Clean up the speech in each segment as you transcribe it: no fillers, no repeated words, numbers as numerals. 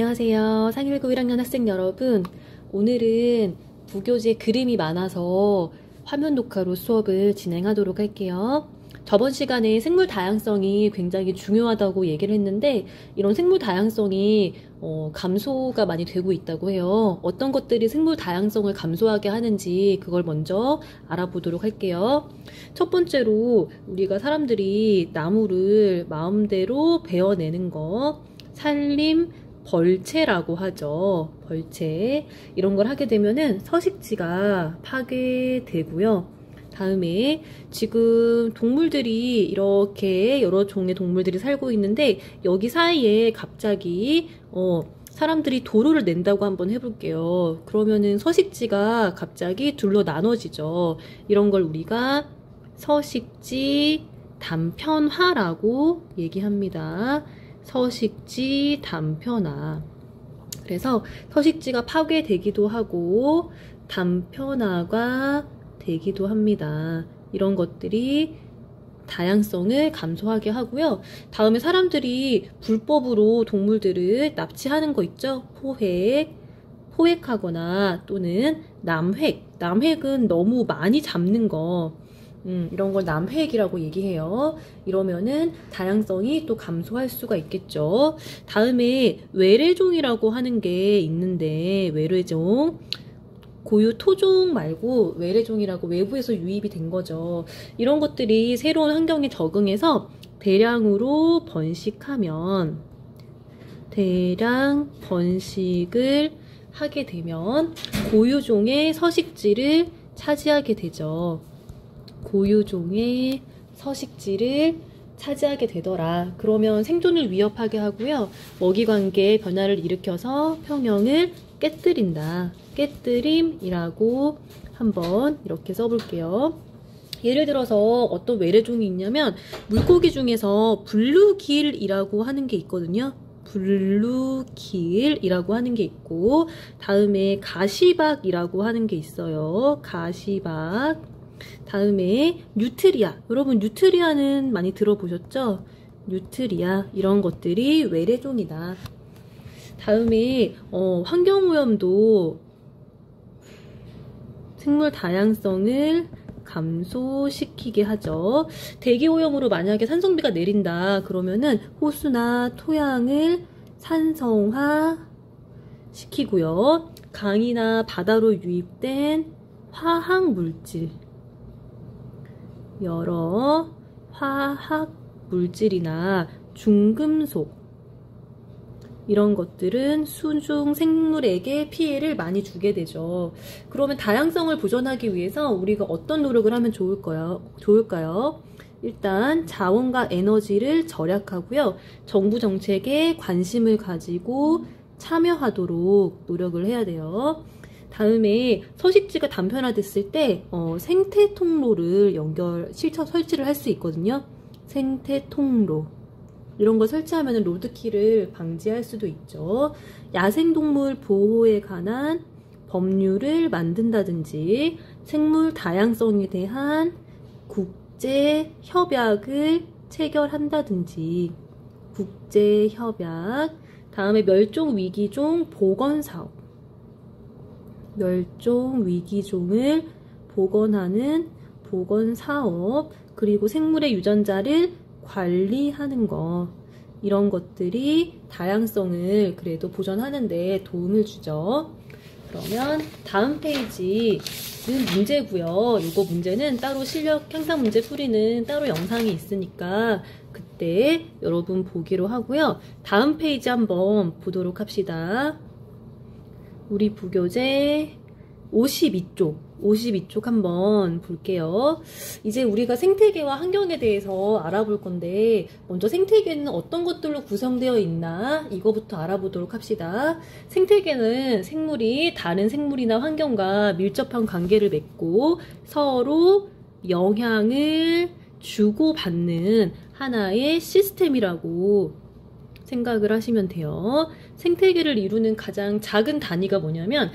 안녕하세요. 상일고 1학년 학생 여러분. 오늘은 부교재 그림이 많아서 화면 녹화로 수업을 진행하도록 할게요. 저번 시간에 생물 다양성이 굉장히 중요하다고 얘기를 했는데 이런 생물 다양성이 감소가 많이 되고 있다고 해요. 어떤 것들이 생물 다양성을 감소하게 하는지 그걸 먼저 알아보도록 할게요. 첫 번째로 우리가 사람들이 나무를 마음대로 베어내는 거, 산림 벌채라고 하죠. 벌채. 이런 걸 하게 되면은 서식지가 파괴되고요. 다음에 지금 동물들이 이렇게 여러 종의 동물들이 살고 있는데 여기 사이에 갑자기 사람들이 도로를 낸다고 한번 해볼게요. 그러면은 서식지가 갑자기 둘로 나눠지죠. 이런 걸 우리가 서식지 단편화라고 얘기합니다. 서식지 단편화. 그래서 서식지가 파괴되기도 하고 단편화가 되기도 합니다. 이런 것들이 다양성을 감소하게 하고요. 다음에 사람들이 불법으로 동물들을 납치하는 거 있죠? 포획하거나 또는 남획. 남획은 너무 많이 잡는 거. 이런 걸 남획이라고 얘기해요. 이러면은 다양성이 또 감소할 수가 있겠죠. 다음에 외래종이라고 하는 게 있는데 외래종. 고유 토종 말고 외래종이라고 외부에서 유입이 된 거죠. 이런 것들이 새로운 환경에 적응해서 대량 번식을 하게 되면 고유종의 서식지를 차지하게 되죠. 고유종의 서식지를 차지하게 되더라. 그러면 생존을 위협하게 하고요. 먹이관계의 변화를 일으켜서 평형을 깨뜨린다. 깨뜨림이라고 한번 이렇게 써볼게요. 예를 들어서 어떤 외래종이 있냐면 물고기 중에서 블루길이라고 하는 게 있거든요. 블루길이라고 하는 게 있고 다음에 가시박이라고 하는 게 있어요. 가시박. 다음에 뉴트리아. 여러분 뉴트리아는 많이 들어보셨죠? 뉴트리아. 이런 것들이 외래종이다. 다음에 환경오염도 생물 다양성을 감소시키게 하죠. 대기오염으로 만약에 산성비가 내린다 그러면은 호수나 토양을 산성화 시키고요. 강이나 바다로 유입된 화학물질, 여러 화학물질이나 중금속 이런 것들은 수중 생물에게 피해를 많이 주게 되죠. 그러면 다양성을 보존하기 위해서 우리가 어떤 노력을 하면 좋을까요? 일단 자원과 에너지를 절약하고요. 정부 정책에 관심을 가지고 참여하도록 노력을 해야 돼요. 다음에 서식지가 단편화됐을 때 생태 통로를 설치를 할 수 있거든요. 생태 통로. 이런 걸 설치하면 로드킬을 방지할 수도 있죠. 야생동물 보호에 관한 법률을 만든다든지 생물 다양성에 대한 국제 협약을 체결한다든지 국제 협약. 다음에 멸종 위기종 복원 사업. 멸종 위기종을 복원하는 복원 사업. 그리고 생물의 유전자를 관리하는 거. 이런 것들이 다양성을 그래도 보존하는데 도움을 주죠. 그러면 다음 페이지는 문제고요. 이거 문제는 따로 실력 향상 문제 풀이는 따로 영상이 있으니까 그때 여러분 보기로 하고요. 다음 페이지 한번 보도록 합시다. 우리 부교재 52쪽 한번 볼게요. 이제 우리가 생태계와 환경에 대해서 알아볼 건데 먼저 생태계는 어떤 것들로 구성되어 있나 이거부터 알아보도록 합시다. 생태계는 생물이 다른 생물이나 환경과 밀접한 관계를 맺고 서로 영향을 주고받는 하나의 시스템이라고 생각을 하시면 돼요. 생태계를 이루는 가장 작은 단위가 뭐냐면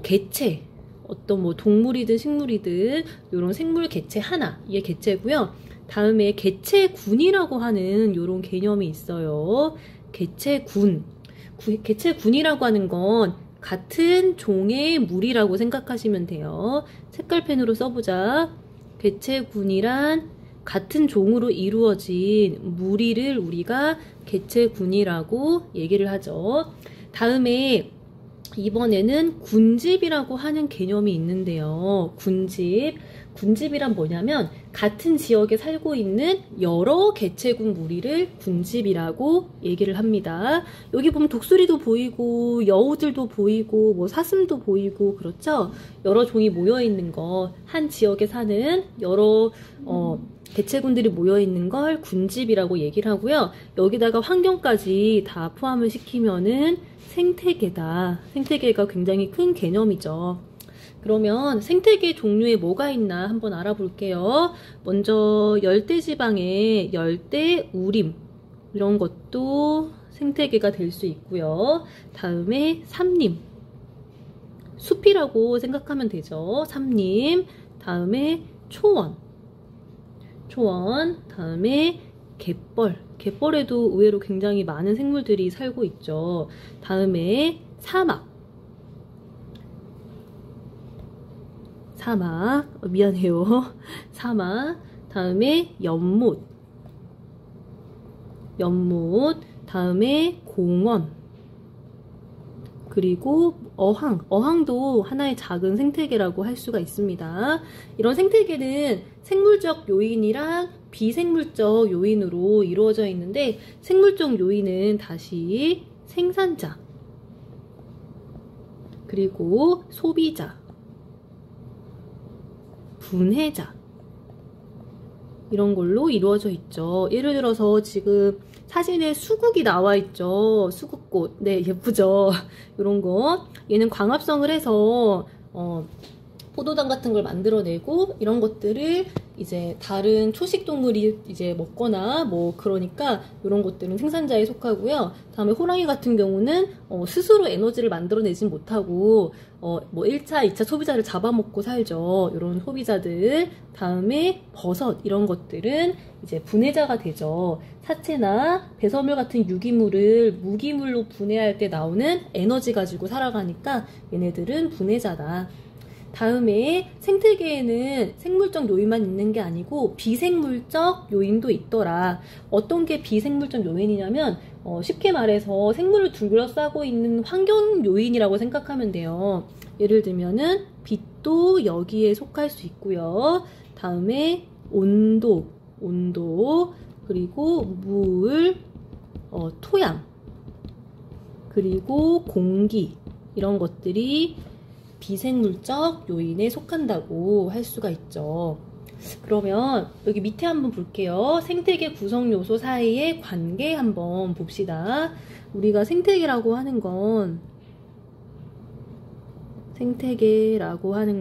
개체. 어떤 동물이든 식물이든 이런 생물 개체 하나, 이게 개체고요. 다음에 개체군이라고 하는 이런 개념이 있어요. 개체군. 개체군이라고 하는 건 같은 종의 무리라고 생각하시면 돼요. 색깔펜으로 써보자. 개체군이란 같은 종으로 이루어진 무리를 우리가 개체군이라고 얘기를 하죠. 다음에 이번에는 군집이라고 하는 개념이 있는데요. 군집이란 뭐냐면 같은 지역에 살고 있는 여러 개체군 무리를 군집이라고 얘기를 합니다. 여기 보면 독수리도 보이고 여우들도 보이고 뭐 사슴도 보이고 그렇죠. 여러 종이 모여 있는 거, 한 지역에 사는 여러 개체군들이 모여 있는 걸 군집이라고 얘기를 하고요. 여기다가 환경까지 다 포함을 시키면은 생태계다. 생태계가 굉장히 큰 개념이죠. 그러면 생태계 종류에 뭐가 있나 한번 알아볼게요. 먼저 열대지방의 열대우림 이런 것도 생태계가 될 수 있고요. 다음에 삼림, 숲이라고 생각하면 되죠. 삼림, 다음에 초원, 다음에 갯벌에도 의외로 굉장히 많은 생물들이 살고 있죠. 다음에 사막, 미안해요. 사막, 다음에 연못, 다음에 공원, 그리고 어항도 하나의 작은 생태계라고 할 수가 있습니다. 이런 생태계는 생물적 요인이랑 비생물적 요인으로 이루어져 있는데, 생물적 요인은 다시 생산자, 그리고 소비자, 분해자, 이런 걸로 이루어져 있죠. 예를 들어서 지금 사진에 수국이 나와 있죠. 수국꽃. 네, 예쁘죠. 이런 거. 얘는 광합성을 해서 포도당 같은 걸 만들어내고, 이런 것들을 이제 다른 초식 동물이 이제 먹거나 뭐 그러니까 이런 것들은 생산자에 속하고요. 다음에 호랑이 같은 경우는 스스로 에너지를 만들어내진 못하고 뭐 1차, 2차 소비자를 잡아먹고 살죠. 이런 소비자들. 다음에 버섯 이런 것들은 이제 분해자가 되죠. 사체나 배설물 같은 유기물을 무기물로 분해할 때 나오는 에너지 가지고 살아가니까 얘네들은 분해자다. 다음에 생태계에는 생물적 요인만 있는 게 아니고 비생물적 요인도 있더라. 어떤 게 비생물적 요인이냐면 쉽게 말해서 생물을 둘러싸고 있는 환경 요인이라고 생각하면 돼요. 예를 들면은 빛도 여기에 속할 수 있고요. 다음에 온도, 그리고 물, 토양, 그리고 공기, 이런 것들이 비생물적 요인에 속한다고 할 수가 있죠. 그러면 여기 밑에 한번 볼게요. 생태계 구성 요소 사이의 관계 한번 봅시다. 우리가 생태계라고 하는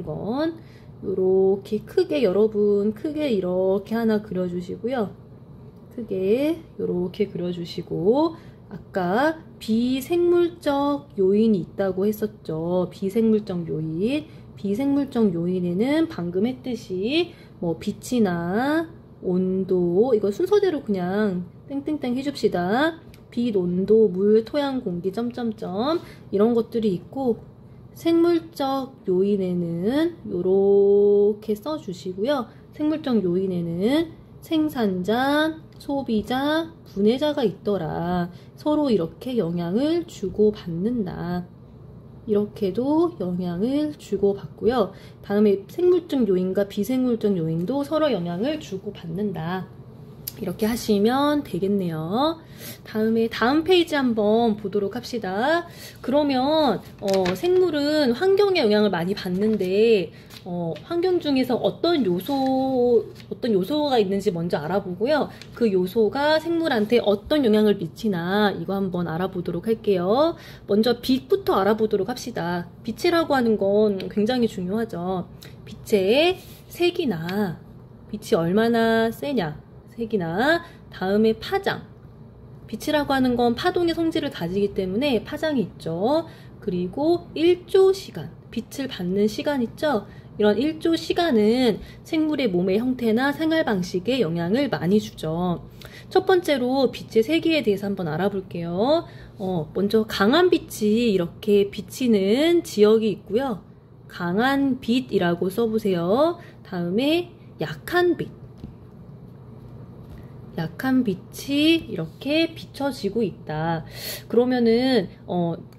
건 이렇게 크게, 여러분 크게 이렇게 하나 그려주시고요. 크게 이렇게 그려주시고, 아까 비생물적 요인이 있다고 했었죠. 비생물적 요인에는 방금 했듯이 뭐 빛이나 온도, 이거 순서대로 그냥 땡땡땡 해줍시다. 빛, 온도, 물, 토양, 공기, 점점점, 이런 것들이 있고, 생물적 요인에는 이렇게 써주시고요. 생물적 요인에는 생산자, 소비자, 분해자가 있더라. 서로 이렇게 영향을 주고받는다. 이렇게도 영향을 주고받고요. 다음에 생물적 요인과 비생물적 요인도 서로 영향을 주고받는다. 이렇게 하시면 되겠네요. 다음 페이지 한번 보도록 합시다. 그러면 생물은 환경에 영향을 많이 받는데 환경 중에서 어떤 요소가 있는지 먼저 알아보고요. 그 요소가 생물한테 어떤 영향을 미치나 이거 한번 알아보도록 할게요. 먼저 빛부터 알아보도록 합시다. 빛이라고 하는 건 굉장히 중요하죠. 빛의 색이나 빛이 얼마나 세냐, 색이나, 다음에 파장. 빛이라고 하는 건 파동의 성질을 가지기 때문에 파장이 있죠. 그리고 1조 시간, 빛을 받는 시간 있죠. 1조 시간. 이런 1조 시간은 생물의 몸의 형태나 생활 방식에 영향을 많이 주죠. 첫 번째로 빛의 세기에 대해서 한번 알아볼게요. 먼저 강한 빛이 이렇게 비치는 지역이 있고요. 강한 빛이라고 써보세요. 다음에 약한 빛. 약한 빛이 이렇게 비춰지고 있다. 그러면은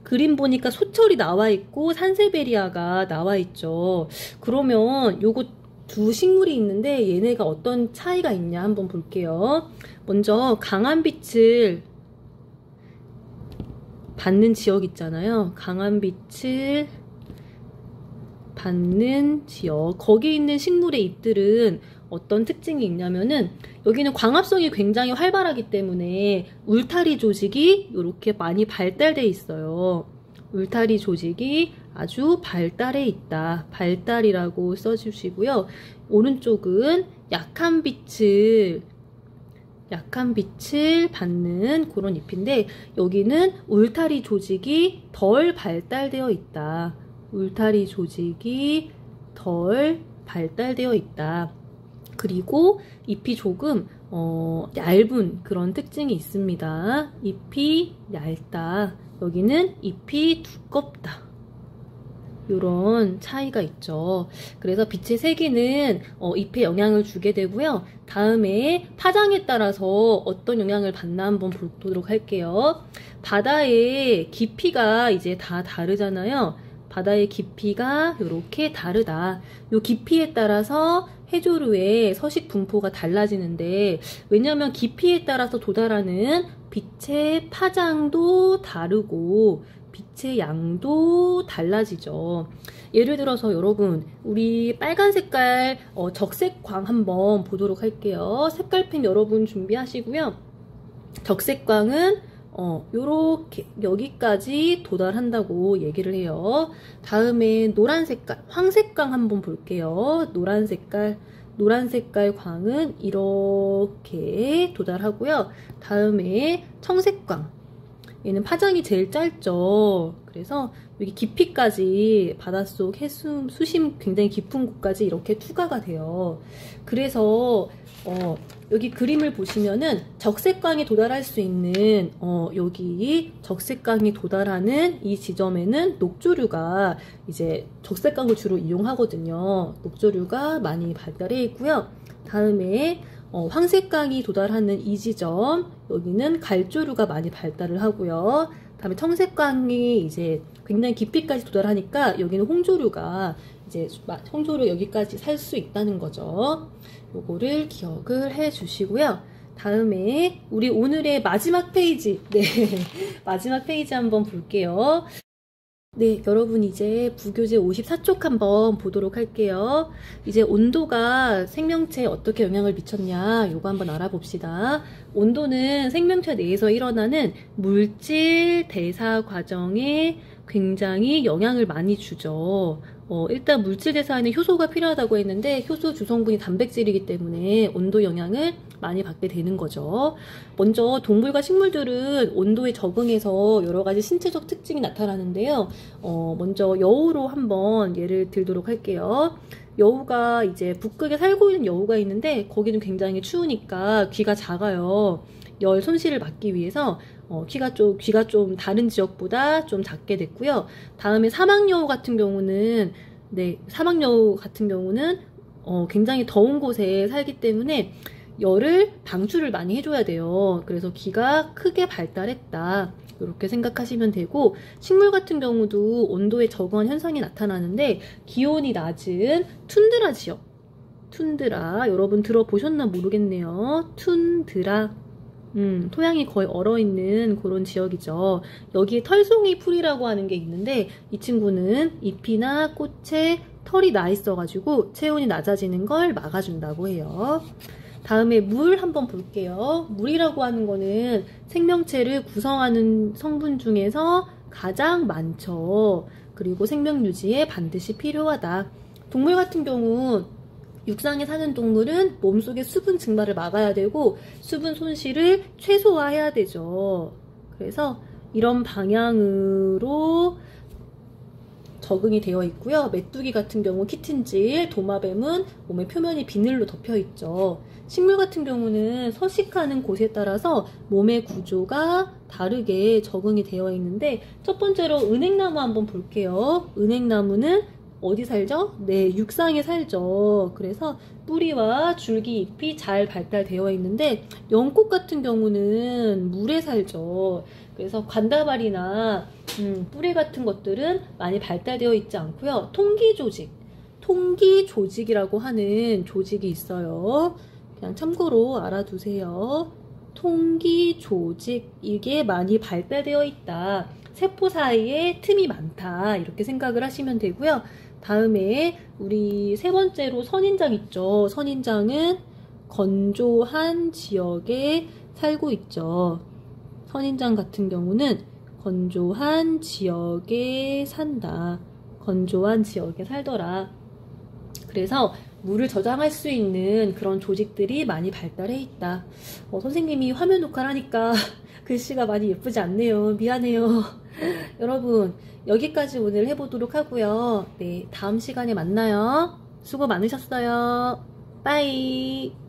그림 보니까 소철이 나와 있고 산세베리아가 나와 있죠. 그러면 요거 두 식물이 있는데 얘네가 어떤 차이가 있냐 한번 볼게요. 먼저 강한 빛을 받는 지역 있잖아요. 강한 빛을 받는 지역. 거기 있는 식물의 잎들은 어떤 특징이 있냐면은 여기는 광합성이 굉장히 활발하기 때문에 울타리 조직이 이렇게 많이 발달돼 있어요. 울타리 조직이 아주 발달해 있다. 발달이라고 써주시고요. 오른쪽은 약한 빛을 받는 그런 잎인데 여기는 울타리 조직이 덜 발달되어 있다. 울타리 조직이 덜 발달되어 있다. 그리고 잎이 조금 얇은 그런 특징이 있습니다. 잎이 얇다. 여기는 잎이 두껍다. 이런 차이가 있죠. 그래서 빛의 세기는 잎에 영향을 주게 되고요. 다음에 파장에 따라서 어떤 영향을 받나 한번 보도록 할게요. 바다의 깊이가 이제 다 다르잖아요. 바다의 깊이가 이렇게 다르다. 이 깊이에 따라서 해조류의 서식 분포가 달라지는데 왜냐하면 깊이에 따라서 도달하는 빛의 파장도 다르고 빛의 양도 달라지죠. 예를 들어서 여러분 우리 빨간 색깔 적색광 한번 보도록 할게요. 색깔펜 여러분 준비하시고요. 적색광은 요렇게 여기까지 도달한다고 얘기를 해요. 다음에 노란 색깔 황색광 한번 볼게요. 노란 색깔 광은 이렇게 도달하고요. 다음에 청색광, 얘는 파장이 제일 짧죠. 그래서 여기 깊이까지 바닷속 수심 굉장히 깊은 곳까지 이렇게 투과가 돼요. 그래서 여기 그림을 보시면은 적색광이 도달할 수 있는 여기 적색광이 도달하는 이 지점에는 녹조류가 이제 적색광을 주로 이용하거든요. 녹조류가 많이 발달해 있고요. 다음에 황색광이 도달하는 이 지점, 여기는 갈조류가 많이 발달을 하고요. 다음에 청색광이 이제 굉장히 깊이까지 도달하니까 여기는 홍조류가 이제 홍조류 여기까지 살 수 있다는 거죠. 요거를 기억을 해 주시고요. 다음에 우리 오늘의 마지막 페이지, 마지막 페이지 한번 볼게요. 네, 여러분 이제 부교재 54쪽 한번 보도록 할게요. 이제 온도가 생명체에 어떻게 영향을 미쳤냐, 요거 한번 알아봅시다. 온도는 생명체 내에서 일어나는 물질 대사 과정에 굉장히 영향을 많이 주죠. 일단 물질 대사에는 효소가 필요하다고 했는데 효소 주성분이 단백질이기 때문에 온도 영향을 많이 받게 되는 거죠. 먼저 동물과 식물들은 온도에 적응해서 여러 가지 신체적 특징이 나타나는데요. 먼저 여우로 한번 예를 들도록 할게요. 여우가 이제 북극에 살고 있는 여우가 있는데 거기는 굉장히 추우니까 귀가 작아요. 열 손실을 막기 위해서 귀가 좀 다른 지역보다 좀 작게 됐고요. 다음에 사막여우 같은 경우는 굉장히 더운 곳에 살기 때문에 열을 방출을 많이 해줘야 돼요. 그래서 귀가 크게 발달했다. 이렇게 생각하시면 되고, 식물 같은 경우도 온도에 적응한 현상이 나타나는데 기온이 낮은 툰드라 지역, 툰드라 여러분 들어보셨나 모르겠네요. 툰드라, 토양이 거의 얼어있는 그런 지역이죠. 여기에 털송이 풀이라고 하는 게 있는데 이 친구는 잎이나 꽃에 털이 나 있어가지고 체온이 낮아지는 걸 막아준다고 해요. 다음에 물 한번 볼게요. 물이라고 하는 거는 생명체를 구성하는 성분 중에서 가장 많죠. 그리고 생명 유지에 반드시 필요하다. 동물 같은 경우 육상에 사는 동물은 몸속의 수분 증발을 막아야 되고 수분 손실을 최소화해야 되죠. 그래서 이런 방향으로 적응이 되어 있고요. 메뚜기 같은 경우 키틴질, 도마뱀은 몸의 표면이 비늘로 덮여 있죠. 식물 같은 경우는 서식하는 곳에 따라서 몸의 구조가 다르게 적응이 되어 있는데, 첫 번째로 은행나무 한번 볼게요. 은행나무는 어디 살죠? 네, 육상에 살죠. 그래서 뿌리와 줄기, 잎이 잘 발달되어 있는데, 연꽃 같은 경우는 물에 살죠. 그래서 관다발이나 뿌리 같은 것들은 많이 발달되어 있지 않고요. 통기조직이라고 하는 조직이 있어요. 그냥 참고로 알아두세요. 통기조직, 이게 많이 발달되어 있다. 세포 사이에 틈이 많다. 이렇게 생각을 하시면 되고요. 다음에 우리 세 번째로 선인장 있죠. 선인장은 건조한 지역에 살고 있죠. 선인장 같은 경우는 건조한 지역에 산다. 건조한 지역에 살더라. 그래서 물을 저장할 수 있는 그런 조직들이 많이 발달해 있다. 선생님이 화면 녹화를 하니까 글씨가 많이 예쁘지 않네요. 미안해요. 여러분, 여기까지 오늘 해보도록 하고요. 네, 다음 시간에 만나요. 수고 많으셨어요. 빠이.